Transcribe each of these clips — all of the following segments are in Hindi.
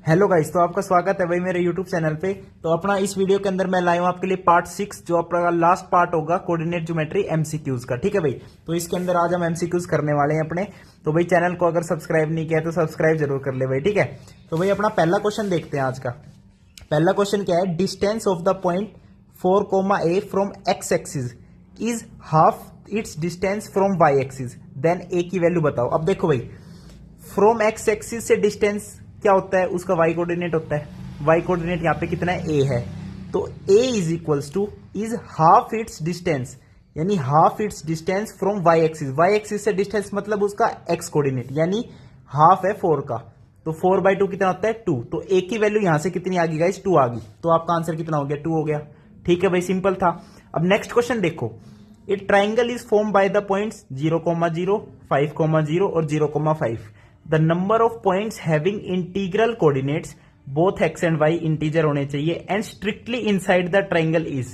हेलो गाइस, तो आपका स्वागत है भाई मेरे यूट्यूब चैनल पे। तो अपना इस वीडियो के अंदर मैं लाया हूं आपके लिए पार्ट 6, जो आपका लास्ट पार्ट होगा कोऑर्डिनेट ज्योमेट्री एमसीक्यूज का। ठीक है भाई, तो इसके अंदर आज हम एमसीक्यूज करने वाले हैं अपने। तो भाई चैनल को अगर सब्सक्राइब नहीं किया तो सब्सक्राइब जरूर कर ले भाई, ठीक है। तो भाई अपना पहला क्वेश्चन देखते हैं आज का। पहला क्वेश्चन क्या है, distance of the point 4, A from x axis is half its distance from y axis, then a की वैल्यू बताओ। अब देखो भाई, फ्रॉम एक्स एक्सिस से डिस्टेंस क्या होता है, उसका वाई कोऑर्डिनेट होता है। वाई कोऑर्डिनेट यहाँ पे कितना है, ए है। तो a is equals to is half its distance, यानी half its distance from y axis. Y axis से डिस्टेंस मतलब उसका एक्स कोऑर्डिनेट, यानी हाफ है 4 का। तो 4/2 कितना होता है, 2। तो ए की वैल्यू यहां से कितनी आ गई गाइस, 2 आ गई। तो आपका आंसर कितना हो गया, 2 हो गया। ठीक है भाई, सिंपल था। अब नेक्स्ट क्वेश्चन देखो, a triangle is form by the points 0,0, 5,0 और 0,5। The number of points having integral coordinates both X and Y integer होने चाहिए and strictly inside the triangle is.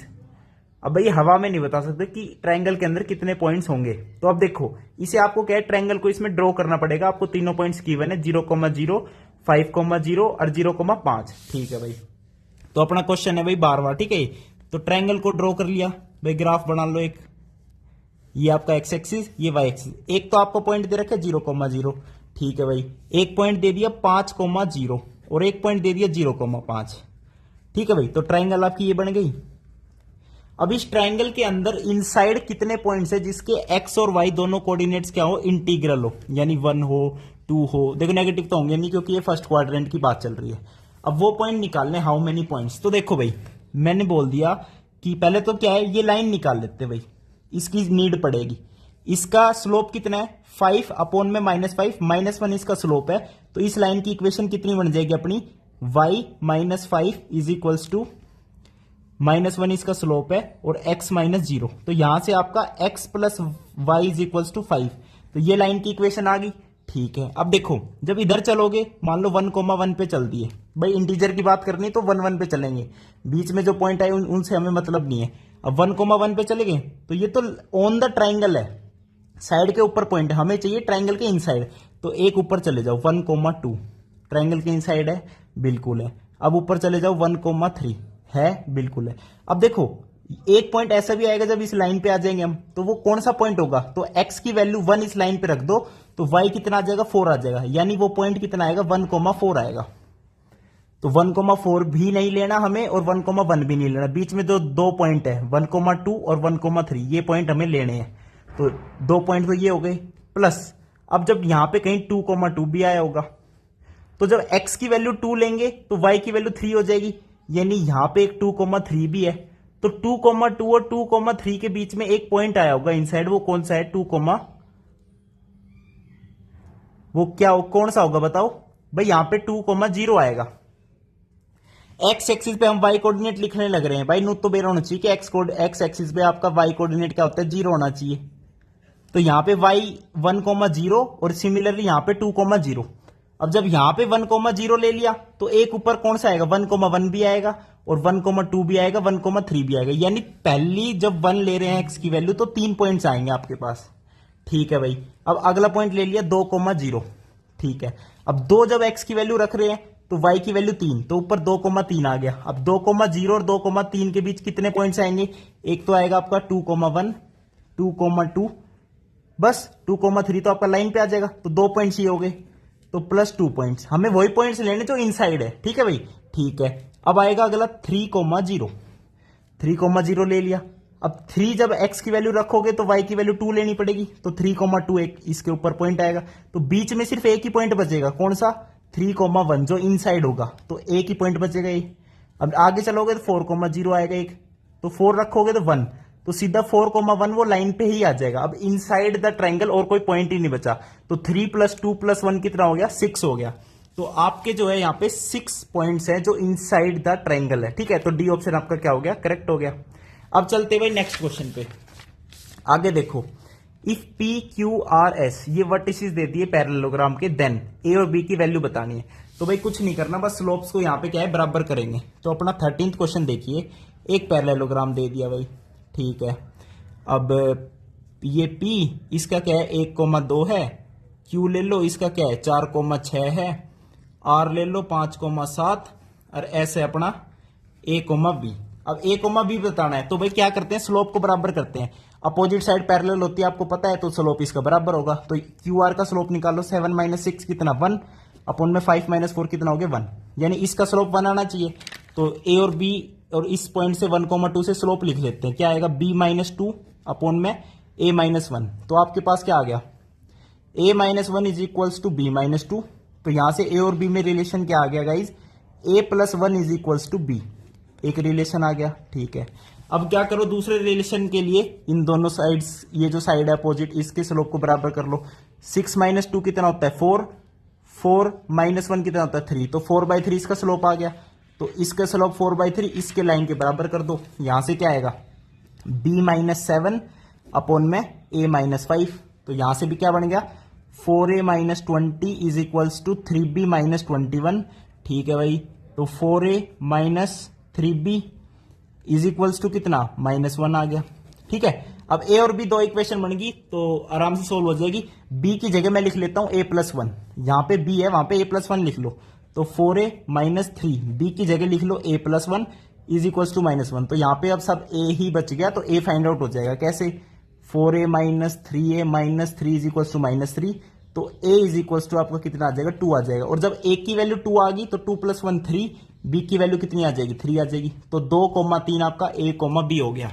अब भाई हवा में नहीं बता सकते कि ट्राइंगल के अंदर कितने पॉइंट्स होंगे। तो अब देखो, इसे आपको क्या है, ट्राइंगल को इसमें ड्रॉ करना पड़ेगा। आपको तीनों पॉइंट्स गिवन है, 0,0, 5,0 और 0,5। ठीक है भाई, तो अपना क्वेश्चन है भाई 12वां। ठीक है, तो ट्राइंगल को ड्रॉ कर लिया भाई, ग्राफ बना लो एक। ये आपका एक्स एक्सिस, ये वाई एक्सिस। एक तो आपको पॉइंट दे रखा है 0,0। ठीक है भाई, एक पॉइंट दे दिया 5,0 और एक पॉइंट दे दिया 0,5। ठीक है भाई, तो ट्राइंगल आपकी ये बन गई। अब इस ट्राइंगल के अंदर इनसाइड कितने पॉइंट्स है जिसके एक्स और वाई दोनों कोऑर्डिनेट्स क्या हो, इंटीग्रल हो, यानी 1 हो 2 हो। देखो नेगेटिव तो होंगे नहीं क्योंकि ये फर्स्ट क्वाड्रेंट की बात चल रही है। अब वो पॉइंट निकालने, हाउ मेनी पॉइंट्स। तो देखो भाई, मैंने बोल दिया कि पहले तो क्या है, ये लाइन निकाल लेते भाई, इसकी नीड पड़ेगी। इसका स्लोप कितना है, 5 अपॉन में -5, -1 इसका स्लोप है। तो इस लाइन की इक्वेशन कितनी बन जाएगी अपनी, y -5 इज इक्वल्स टू -1 इसका स्लोप है और x -0। तो यहां से आपका x plus Y is equals to 5। तो ये लाइन की इक्वेशन आ गई। ठीक है, अब देखो जब इधर चलोगे, मान लो 1,1 पे चल दिए भाई, इंटीजर की बात करनी तो 1, 1 पे चलेंगे। बीच में जो पॉइंट आए उनसे हमें मतलब नहीं है। अब 1,1 पे चले गए तो ये तो ऑन द ट्राइंगल है, साइड के ऊपर पॉइंट है, हमें चाहिए ट्राइंगल के इनसाइड। तो एक ऊपर चले जाओ 1,2, ट्राइंगल के इनसाइड है, बिल्कुल है। अब ऊपर चले जाओ 1,3 है, बिल्कुल है। अब देखो एक पॉइंट ऐसा भी आएगा जब इस लाइन पे आ जाएंगे हम, तो वो कौन सा पॉइंट होगा, तो x की वैल्यू 1 इस लाइन पे रख दो तो y कितना आ जाएगा, 4 आ जाएगा, यानी वो पॉइंट कितना आएगा, 1,4 आएगा। तो 1,4 भी नहीं लेना हमें और 1,1 भी नहीं लेना, बीच में जो दो पॉइंट है 1,2 और 1,3, ये पॉइंट हमें लेने हैं। तो 2 पॉइंट तो ये हो गए, प्लस अब जब यहां पे कहीं 2,2 भी आया होगा, तो जब x की वैल्यू 2 लेंगे तो y की वैल्यू 3 हो जाएगी, यानी यहां पे एक 2,3 भी है। तो 2,2 और 2,3 के बीच में एक पॉइंट आया होगा इनसाइड, वो कौन सा है, वो क्या कौन सा होगा बताओ भाई, यहां पे 2,0 आएगा। एक्स एक्सिस पे हम वाई कोऑर्डिनेट लिखने लग रहे हैं भाई, नोट तो बेर होना चाहिए कि एक्स एक्सिस पे आपका वाई कोऑर्डिनेट क्या होता है, 0 होना चाहिए। तो यहां पे y 1,0 और सिमिलरली यहां पे 2,0। अब जब यहां पे 1,0 ले लिया तो एक ऊपर कौन सा आएगा, 1,1 भी आएगा और 1,2 भी आएगा, 1,3 भी आएगा, यानी पहली जब 1 ले रहे हैं x की वैल्यू तो 3 पॉइंट्स आएंगे आपके पास। ठीक है भाई, अब अगला पॉइंट ले लिया 2,0। ठीक है, अब 2 जब x की वैल्यू रख रहे हैं तो y की वैल्यू 3, तो ऊपर 2,3 आ गया। अब 2,0 और 2,3 के बीच कितने पॉइंट्स आएंगे, एक तो आएगा आपका 2,1, 2,2, बस 2,3 तो आपका लाइन पे आ जाएगा। तो 2 पॉइंट्स ये हो गए, तो प्लस 2 पॉइंट्स, हमें वही पॉइंट्स लेने जो इनसाइड है। ठीक है भाई, ठीक है। अब आएगा अगला 3,0, 3,0 ले लिया। अब 3 जब x की वैल्यू रखोगे तो y की वैल्यू 2 लेनी पड़ेगी, तो 3,2 एक इसके ऊपर पॉइंट आएगा। तो बीच में सिर्फ एक ही पॉइंट बचेगा, कौन सा, 3,1 जो इनसाइड होगा, तो एक ही पॉइंट बचेगा ये। अब आगे चलोगे तो 4,0 आएगा एक, तो 4 रखोगे तो 1, तो सीधा 4,1 वो लाइन पे ही आ जाएगा। अब इनसाइड द ट्राइंगल और कोई पॉइंट ही नहीं बचा, तो 3 + 2 + 1 कितना हो गया, 6 हो गया। तो आपके जो है यहाँ पे 6 पॉइंट्स हैं जो इनसाइड द ट्राइंगल है। ठीक है, तो डी ऑप्शन आपका क्या हो गया, करेक्ट हो गया। अब चलते भाई नेक्स्ट क्वेश्चन पे, आगे देखो, if P Q R S ये वर्टिसेस देती है पैरेललोग्राम के, देन ए और बी की वैल्यू बतानी है। तो भाई कुछ नहीं करना, बस स्लोप्स को यहाँ पे क्या है, बराबर करेंगे। तो अपना 13th क्वेश्चन देखिए, एक पैरेललोग्राम दे दिया भाई। ठीक है, अब ये P इसका क्या है, 1,2 है, Q ले लो, इसका क्या है 4,6 है, आर ले लो 5,7 और ऐसे अपना ए कोमा बी। अब ए कोमा बी बताना है तो भाई क्या करते हैं, स्लोप को बराबर करते हैं। अपोजिट साइड पैरेलल होती है आपको पता है, तो स्लोप इसका बराबर होगा। तो क्यू आर का स्लोप निकालो, 7 - 6 कितना 1 अपॉन में 5 - 4 कितना हो गया 1, यानी इसका स्लोप 1 आना चाहिए। तो ए और बी और इस पॉइंट से 1,2 से स्लोप लिख लेते हैं, क्या आएगा b - 2 अपॉन में a - 1। तो आपके पास क्या आ गया, a - 1 is equals to b - 2। तो यहां से a और b में रिलेशन क्या आ गया guys, a + 1 is equals to b, एक रिलेशन आ गया। ठीक है, अब क्या करो दूसरे रिलेशन के लिए इन दोनों साइड्स, ये जो साइड है अपोजिट, इसके स्लोप को बराबर कर लो। 6 - 2 कितना होता है 4, 4 - 1 कितना होता है 3, तो 4/3 इसका स्लोप आ गया। तो इसका स्लोप 4/3 इसके लाइन के बराबर कर दो। यहां से क्या आएगा b - 7 अपॉन में a - 5। तो यहां से भी क्या बन गया 4a - 20 is equals to 3b - 21। ठीक है भाई, तो 4a - 3b is equals to कितना -1 आ गया। ठीक है, अब a और b दो इक्वेशन बन गई तो आराम से सोल्व हो जाएगी। b की जगह मैं लिख लेता हूं a + 1, यहां पे b है वहां पे a + 1 लिख लो। तो 4a - 3 b की जगह लिख लो a + 1 इज इक्वल्स टू -1। तो यहां पे अब सब a ही बच गया, तो a फाइंड आउट हो जाएगा कैसे, 4a - 3a - 3 is equals to -3। तो a इज इक्वल्स टू आपका कितना आ जाएगा 2 आ जाएगा। और जब a की वैल्यू 2 आ गई तो 2 + 1 3, b की वैल्यू कितनी आ जाएगी 3 आ जाएगी। तो 2,3 आपका a, b हो गया।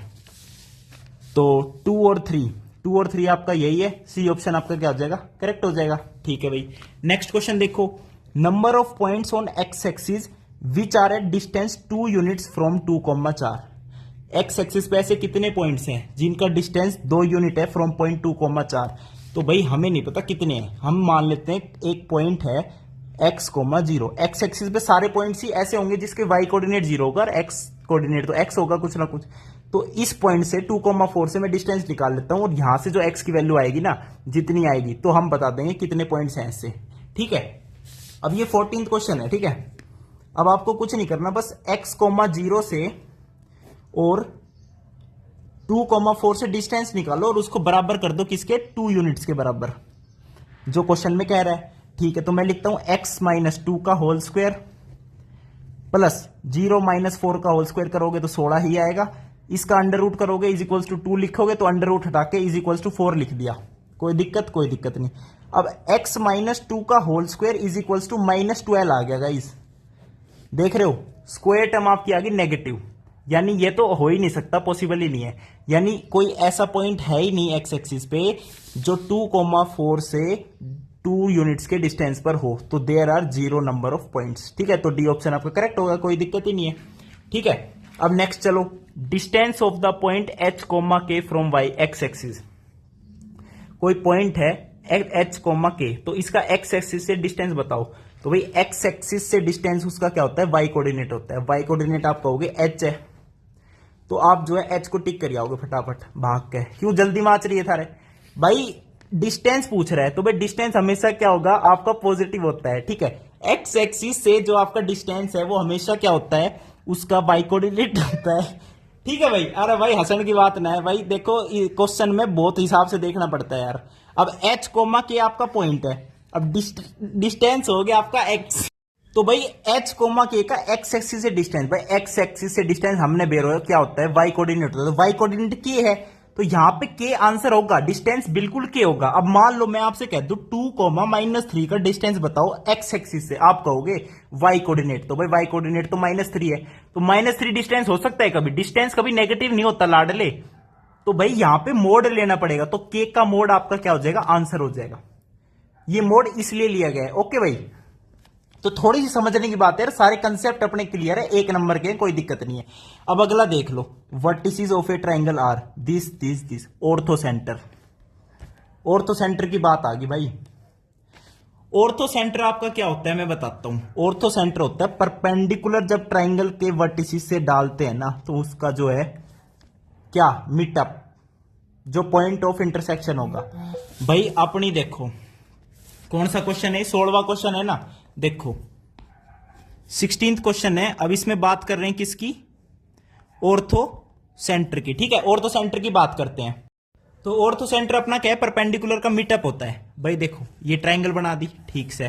तो 2 और 3 आपका यही है, सी ऑप्शन आपका क्या हो जाएगा करेक्ट हो जाएगा। ठीक है भाई, नेक्स्ट क्वेश्चन देखो, number of points on X axis which are at distance 2 units from 2,4। X axis पे ऐसे कितने पॉइंट्स हैं जिनका डिस्टेंस 2 यूनिट है फ्रॉम पॉइंट 2,4। तो भाई हमें नहीं पता कितने हैं, हम मान लेते हैं एक पॉइंट है x, 0। एक्स एक्सिस पे सारे पॉइंट्स ही ऐसे होंगे जिसके y कोऑर्डिनेट 0 होगा और x कोऑर्डिनेट तो x होगा कुछ ना कुछ। तो इस पॉइंट से 2,4 से मैं डिस्टेंस निकाल लेता हूं और यहां से जो x की वैल्यू आएगी ना जितनी आएगी तो हम बता देंगे कितने पॉइंट्स हैं इससे। ठीक है, अब ये 14th क्वेश्चन है। ठीक है, अब आपको कुछ नहीं करना, बस x, 0 से और 2,4 से डिस्टेंस निकालो और उसको बराबर कर दो किसके 2 यूनिट्स के बराबर, जो क्वेश्चन में कह रहा है। ठीक है, तो मैं लिखता हूं x - 2 का होल स्क्वायर प्लस 0 - 4 का होल स्क्वायर करोगे तो 16 ही आएगा। इसका अंडर रूट करोगे इज इक्वल्स टू 2 लिखोगे तो अंडर रूट हटा के इज इक्वल्स टू 4 लिख दिया, कोई दिक्कत नहीं। अब x - 2 का whole square is equals to -12 आ गया गाइस, देख रहे हो स्क्वायर टर्म आपकी आ गई नेगेटिव, यानी ये तो हो ही नहीं सकता, पॉसिबल ही नहीं है। यानी कोई ऐसा पॉइंट है ही नहीं एक्स एक्सिस पे जो 2,4 से 2 यूनिट्स के डिस्टेंस पर हो। तो there are 0 number of points. ठीक है, तो डी ऑप्शन आपका करेक्ट होगा, कोई दिक्कत ही नहीं है। ठीक है, अब नेक्स्ट चलो, distance of the point h, k from y x axis. कोई पॉइंट है h, k, तो इसका एक्स एक्सिस से डिस्टेंस बताओ। तो भाई एक्स एक्सिस से डिस्टेंस उसका क्या होता है y कोऑर्डिनेट होता है। y कोऑर्डिनेट आप कहोगे h है, तो आप जो है h को टिक कर आओगे फटाफट भाग के। क्यों जल्दी माच रही है थारे भाई, डिस्टेंस पूछ रहा है तो भाई डिस्टेंस हमेशा क्या होगा आपका पॉजिटिव होता है। ठीक है, एक्स एक्सिस से जो आपका डिस्टेंस है वो हमेशा क्या होता है उसका y कोऑर्डिनेट होता है। ठीक है भाई, अरे भाई हंसने की बात ना है भाई, देखो क्वेश्चन में बहुत हिसाब से देखना पड़ता है यार। अब h, k आपका पॉइंट है, अब डिस्टेंस हो गया आपका x। तो भाई h, k का एक्स एक्सिस से डिस्टेंस, भाई एक्स एक्सिस से डिस्टेंस हमने बेर हो क्या होता है y कोऑर्डिनेट होता है, तो y कोऑर्डिनेट k है, तो यहां पे k आंसर होगा, डिस्टेंस बिल्कुल k होगा। अब मान लो मैं आपसे कह दूं 2, -3 का डिस्टेंस बताओ एक्स एक्सिस से, आप कहोगे y कोऑर्डिनेट, तो भाई y कोऑर्डिनेट तो -3 है, तो -3 डिस्टेंस हो सकता है कभी, डिस्टेंस कभी नेगेटिव नहीं होता लाडले। तो भाई यहां पे मोड लेना पड़ेगा, तो k का मोड आपका क्या हो जाएगा आंसर हो जाएगा। ये मोड इसलिए लिया गया है। ओके भाई, तो थोड़ी सी समझने की बात है, सारे कंसेप्ट अपने क्लियर है, एक नंबर के, कोई दिक्कत नहीं है। अब अगला देख लो, vertices of a triangle are this orthocentre. Orthocentre की बात आ गई भाई। ऑर्थो सेंटर आपका क्या होता है मैं बताता हूं। ऑर्थो सेंटर होता है परपेंडिकुलर, जब ट्राइंगल के वर्टिसेस से डालते हैं ना तो उसका जो है क्या मीटअप, जो पॉइंट ऑफ इंटरसेक्शन होगा। भाई अपनी देखो कौन सा क्वेश्चन है, 16वां क्वेश्चन है ना, देखो 16th क्वेश्चन है। अब इसमें बात कर रहे हैं किसकी, ऑर्थो सेंटर की। ठीक है, ऑर्थो सेंटर की बात करते हैं। तो ऑर्थो सेंटर अपना क्या है, परपेंडिकुलर का मीटअप होता है। भाई देखो ये ट्रायंगल बना दी, ठीक से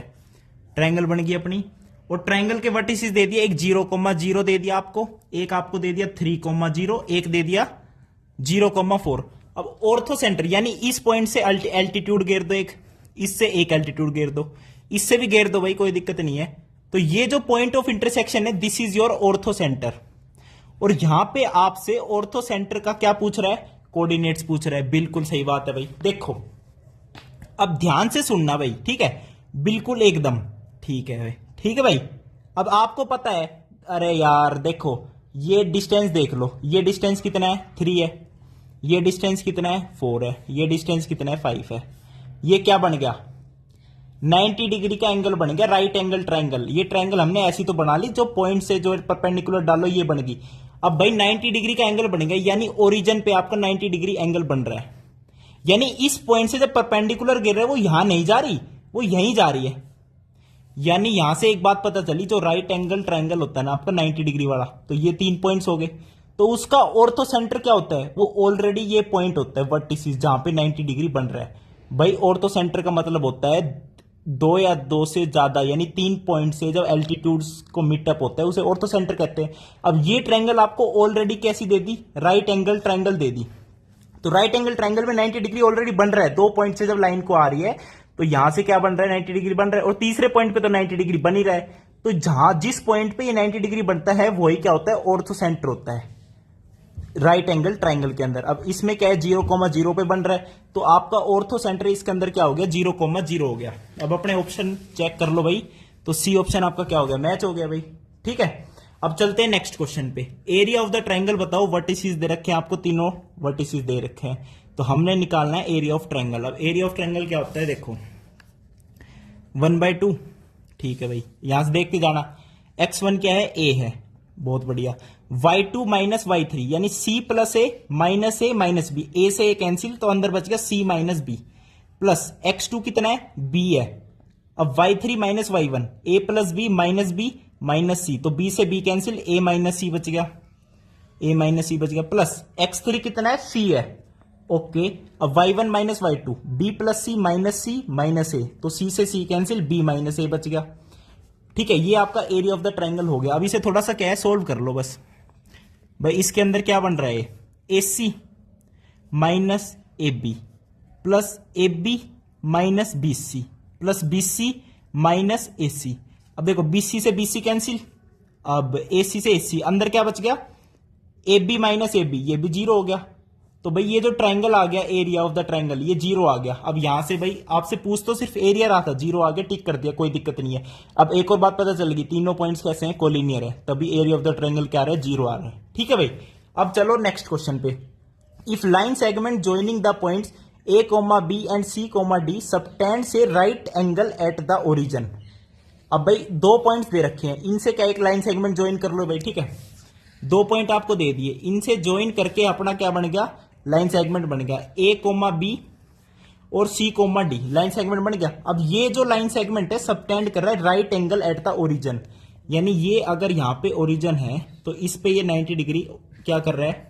ट्रायंगल बन गई अपनी, और ट्रायंगल के वर्टिसेस दे दिया, एक 0,0 दे दिया आपको, एक आपको दे दिया 3,0, एक दे दिया 0,4। अब ऑर्थो सेंटर यानी इस पॉइंट से एल्टीट्यूड घेर दो, एक इससे एक एल्टीट्यूड घेर दो, इससे भी घेर दो भाई, कोई दिक्कत नहीं है। तो ये जो पॉइंट ऑफ इंटरसेक्शन है, this is your ortho centre. और यहां पे आपसे ऑर्थो सेंटर का क्या पूछ रहा है, कोऑर्डिनेट्स पूछ रहा है। बिल्कुल सही बात है भाई। देखो अब ध्यान से सुनना भाई, ठीक है, बिल्कुल एकदम ठीक है भाई, ठीक है भाई। अब आपको पता है, अरे यार देखो ये डिस्टेंस देख लो, ये डिस्टेंस कितना है 3 है, ये डिस्टेंस कितना है 4 है, ये डिस्टेंस कितना है 5 है। ये क्या बन गया 90 डिग्री का एंगल बन गया, राइट एंगल ट्रायंगल। ये ट्रायंगल हमने ऐसी तो बना ली, जो पॉइंट से जो परपेंडिकुलर डालो ये बन गई। अब भाई 90 डिग्री का एंगल बन गया, यानी ओरिजिन पे आपका 90 डिग्री एंगल बन रहा है। यानी इस पॉइंट से जब परपेंडिकुलर गिर रहा है वो यहां नहीं जा रही, वो यहीं जा रही है। यानी यहां से एक बात पता चली, जो राइट एंगल ट्रायंगल होता है ना आपका 90 डिग्री वाला, तो ये 3 पॉइंट्स हो गए। तो उसका ऑर्थो सेंटर क्या होता है, वो ऑलरेडी ये पॉइंट होता है वर्टिसिस, जहां पे 90 डिग्री बन रहा है। भाई ऑर्थो सेंटर का मतलब होता है 2 या 2 से ज्यादा यानी 3 पॉइंट से जब एल्टीट्यूड्स को मीटअप होता है उसे ऑर्थो सेंटर कहते हैं। अब ये ट्रायंगल आपको ऑलरेडी कैसी दे दी, राइट एंगल ट्रायंगल दे दी। तो राइट एंगल ट्रायंगल में 90 डिग्री ऑलरेडी बन रहा है, 2 पॉइंट से जब लाइन को आ रही है तो यहां से क्या बन रहा है 90 डिग्री बन रहा है, और तीसरे पॉइंट पे तो 90 डिग्री बन ही रहा है। तो जहां जिस पॉइंट पे ये 90 डिग्री बनता है वही क्या होता है, ऑर्थो सेंटर होता है राइट एंगल ट्रायंगल के अंदर। अब इसमें क्या है 0,0 पे बन रहा है, तो आपका ऑर्थो सेंटर इसके अंदर क्या हो गया 0,0 हो गया। अब अपने ऑप्शन चेक कर लो भाई, तो सी ऑप्शन आपका क्या हो गया, मैच हो गया भाई, ठीक है। अब चलते हैं नेक्स्ट क्वेश्चन पे। एरिया ऑफ द ट्रायंगल बताओ, वर्टिसेस दे रखे हैं आपको, तीनों वर्टिसेस दे रखे हैं, तो हमने निकालना है एरिया ऑफ ट्रायंगल। अब एरिया ऑफ ट्रायंगल क्या होता है, देखो 1/2, ठीक है भाई, यहां से देख के जाना। x1 क्या है, a है, बहुत बढ़िया। y2 माइनस y3 यानी c plus A minus B, a से a कैंसिल, तो अंदर बच गया c minus B, plus x2 कितना है b है। अब y3 minus y1 a plus b minus c, तो b से b cancel, a minus c बच गया, प्लस x3 कितना है c है, ओके। अब y1 minus y2 b plus c minus a, तो c से c cancel, b minus a बच गया, ठीक है। ये आपका एरिया ऑफ द ट्रायंगल हो गया। अब इसे थोड़ा सा क्या है सोल्व कर लो बस भाई। इसके अंदर क्या बन रहा है, AC minus AB plus AB minus BC plus BC minus AC। अब देखो BC से BC कैंसिल, अब AC से AC, अंदर क्या बच गया AB माइनस AB, ये भी 0 हो गया। तो भाई ये जो ट्रायंगल आ गया एरिया ऑफ द ट्रायंगल, ये 0 आ गया। अब यहां से भाई आपसे पूछ तो सिर्फ एरिया रहा था, 0 आ गया, टिक कर दिया, कोई दिक्कत नहीं है। अब एक और बात पता चल गई, तीनों पॉइंट्स कैसे हैं, कोलिनियर है, तभी एरिया ऑफ द ट्रायंगल क्या आ रहा है 0 आ रहा है, ठीक है भाई। अब चलो नेक्स्ट क्वेश्चन पे। If line segment joining the points A, B and C, D subtend से right angle at the origin. अब भाई 2 पॉइंट्स दे रखे हैं, इनसे क्या एक लाइन सेगमेंट ज्वाइन कर लो भाई, ठीक है। 2 पॉइंट आपको दे दिए, इनसे ज्वाइन करके अपना क्या बन गया, लाइन सेगमेंट बन गया A, B और C, D, लाइन सेगमेंट बन गया। अब ये जो लाइन सेगमेंट है सबटेंड कर रहा है right angle at the origin, यानी ये अगर यहां पे ओरिजिन है तो इस पे ये 90 डिग्री क्या कर रहा है,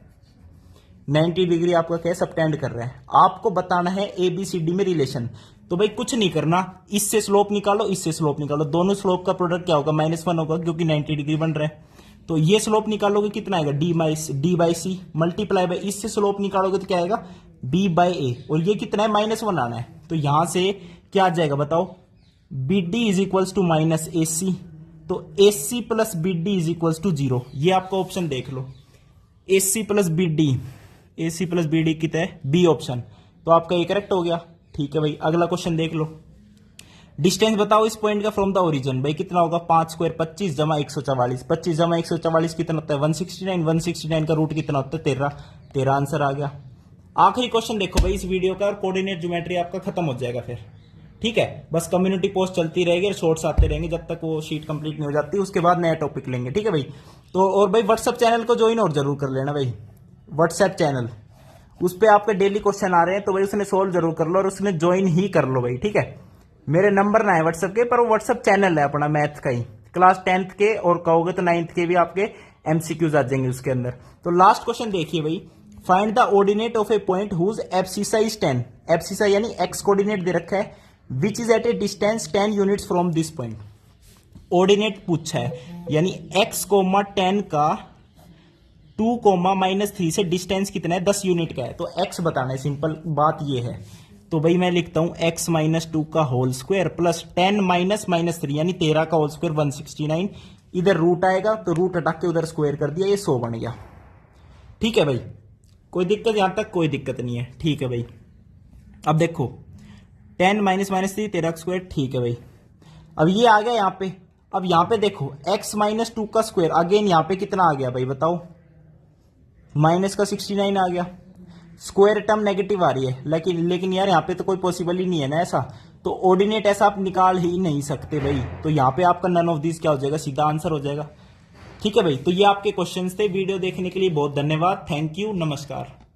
90 डिग्री आपका क्या सबटेंड कर रहा है। आपको बताना है ABCD में रिलेशन। तो भाई कुछ नहीं करना, इससे स्लोप निकालो, इससे स्लोप निकालो, दोनों स्लोप का प्रोडक्ट क्या होगा -1 होगा, क्योंकि 90 डिग्री बन रहा है। तो ये स्लोप निकालोगे कितना आएगा D by C multiply by, इससे स्लोप निकालोगे तो क्या आएगा B बाई ए, और ये कितना है -1 आना है। तो यहां से क्या आ जाएगा बताओ, BD is equals to minus AC, तो AC plus BD is equals to 0। ये आपका ऑप्शन देख लो, AC प्लस BD कितना है, B ऑप्शन, तो आपका ये करेक्ट हो गया, ठीक है भाई। अगला क्वेश्चन देख लो। डिस्टेंस बताओ इस पॉइंट का फ्रॉम द ओरिजिन, भाई कितना होगा 5 स्क्वायर 25 जमा 144, 25 जमा 144 कितना होता है 169, 169 का रूट कितना होता है 13 आंसर आ गया। आखिरी क्वेश्चन देखो भाई इस वीडियो का, और कोऑर्डिनेट ज्योमेट्री आपका खत्म हो जाएगा फिर, ठीक है। बस कम्युनिटी पोस्ट चलती रहेगी और शॉर्ट्स आते रहेंगे जब तक वो शीट कंप्लीट नहीं हो जाती, उसके बाद नया टॉपिक लेंगे, ठीक है भाई। तो और भाई व्हाट्सएप चैनल को ज्वाइन और जरूर कर लेना भाई, व्हाट्सएप चैनल, उस पर आपके डेली क्वेश्चन आ रहे हैं, तो भाई उसने सोल्व जरूर कर लो और उसने ज्वाइन ही कर लो भाई, ठीक है। मेरे नंबर ना है व्हाट्सएप के, पर वो व्हाट्सएप चैनल है अपना मैथ का ही, क्लास 10th के और कहोगे तो 9th के भी आपके MCQs आ जाएंगे उसके अंदर। तो लास्ट क्वेश्चन देखिए भाई, find the ordinate of a point whose abscissa is 10, abscissa यानी x कोऑर्डिनेट दे रखा है, which is at a distance 10 units from this point. Ordinate पूछा है, यानी x, 10 का 2, -3 से डिस्टेंस कितना है, 10 यूनिट का है, तो x बताना है। सिंपल बात ये है। तो भाई मैं लिखता हूं x - 2 का होल स्क्वायर प्लस 10 - -3 यानी 13 का होल स्क्वायर 169। इधर रूट आएगा तो रूट हटा के उधर स्क्वायर कर दिया, ये 100 बन गया। ठीक है भाई, कोई दिक्कत यहां तक? कोई दिक्कत नहीं है। ठीक है भाई, अब देखो 10 - -3 13 का स्क्वायर। ठीक है भाई, अब ये आ गया यहां पे। अब यहां पे देखो x - 2 का स्क्वायर, अगेन यहां पे कितना आ गया भाई बताओ, माइनस का 69 आ गया। स्क्वायर टर्म नेगेटिव आ रही है, लेकिन यार यहाँ पे तो कोई पॉसिबल ही नहीं है ना ऐसा, तो ऑर्डिनेट ऐसा आप निकाल ही नहीं सकते भाई। तो यहाँ पे आपका नन ऑफ दिस क्या हो जाएगा, सीधा आंसर हो जाएगा। ठीक है भाई, तो ये आपके क्वेश्चंस थे। वीडियो देखने के लिए बहुत धन्यवाद। थैंक यू, नमस्कार।